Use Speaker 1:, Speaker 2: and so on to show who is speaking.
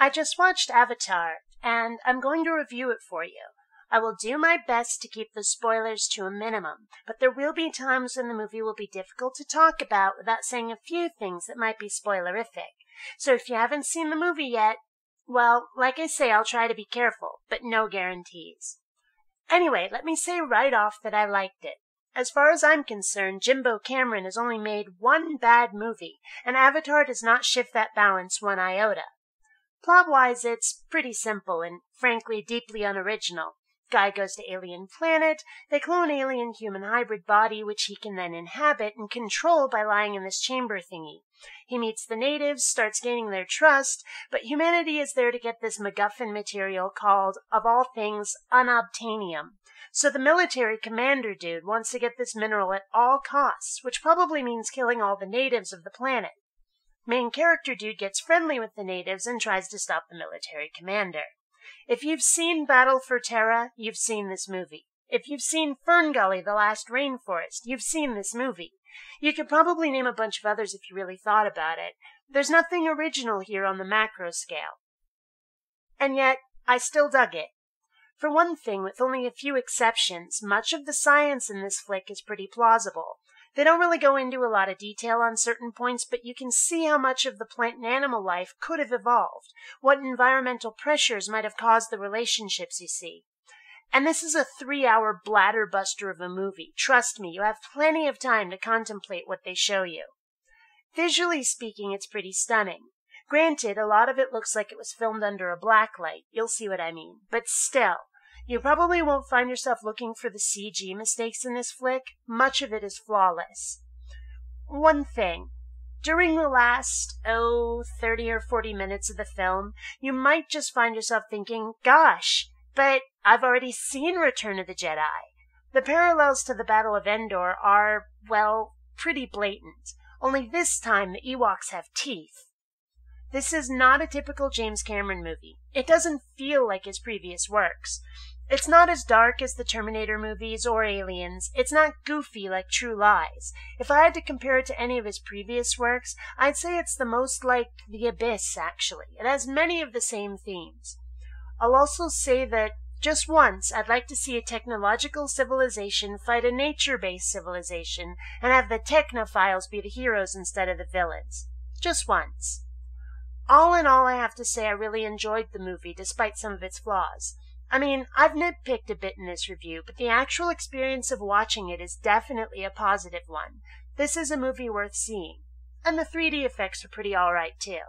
Speaker 1: I just watched Avatar, and I'm going to review it for you. I will do my best to keep the spoilers to a minimum, but there will be times when the movie will be difficult to talk about without saying a few things that might be spoilerific. So if you haven't seen the movie yet, well, like I say, I'll try to be careful, but no guarantees. Anyway, let me say right off that I liked it. As far as I'm concerned, Jimbo Cameron has only made one bad movie, and Avatar does not shift that balance one iota. Plot-wise, it's pretty simple and, frankly, deeply unoriginal. Guy goes to alien planet, they clone alien-human hybrid body which he can then inhabit and control by lying in this chamber thingy. He meets the natives, starts gaining their trust, but humanity is there to get this MacGuffin material called, of all things, unobtainium. So the military commander dude wants to get this mineral at all costs, which probably means killing all the natives of the planet. Main character dude gets friendly with the natives and tries to stop the military commander. If you've seen Battle for Terra, you've seen this movie. If you've seen Fern Gully, The Last Rainforest, you've seen this movie. You could probably name a bunch of others if you really thought about it. There's nothing original here on the macro scale. And yet, I still dug it. For one thing, with only a few exceptions, much of the science in this flick is pretty plausible. They don't really go into a lot of detail on certain points, but you can see how much of the plant and animal life could have evolved, what environmental pressures might have caused the relationships you see. And this is a 3-hour bladder buster of a movie. Trust me, you have plenty of time to contemplate what they show you. Visually speaking, it's pretty stunning. Granted, a lot of it looks like it was filmed under a black light. You'll see what I mean. But still, you probably won't find yourself looking for the CG mistakes in this flick. Much of it is flawless. One thing. During the last, 30 or 40 minutes of the film, you might just find yourself thinking, gosh, but I've already seen Return of the Jedi. The parallels to the Battle of Endor are, well, pretty blatant. Only this time the Ewoks have teeth. This is not a typical James Cameron movie. It doesn't feel like his previous works. It's not as dark as the Terminator movies or Aliens. It's not goofy like True Lies. If I had to compare it to any of his previous works, I'd say it's the most like The Abyss, actually. It has many of the same themes. I'll also say that just once, I'd like to see a technological civilization fight a nature-based civilization and have the technophiles be the heroes instead of the villains. Just once. All in all, I have to say I really enjoyed the movie despite some of its flaws. I mean, I've nitpicked a bit in this review, but the actual experience of watching it is definitely a positive one. This is a movie worth seeing. And the 3D effects are pretty alright too.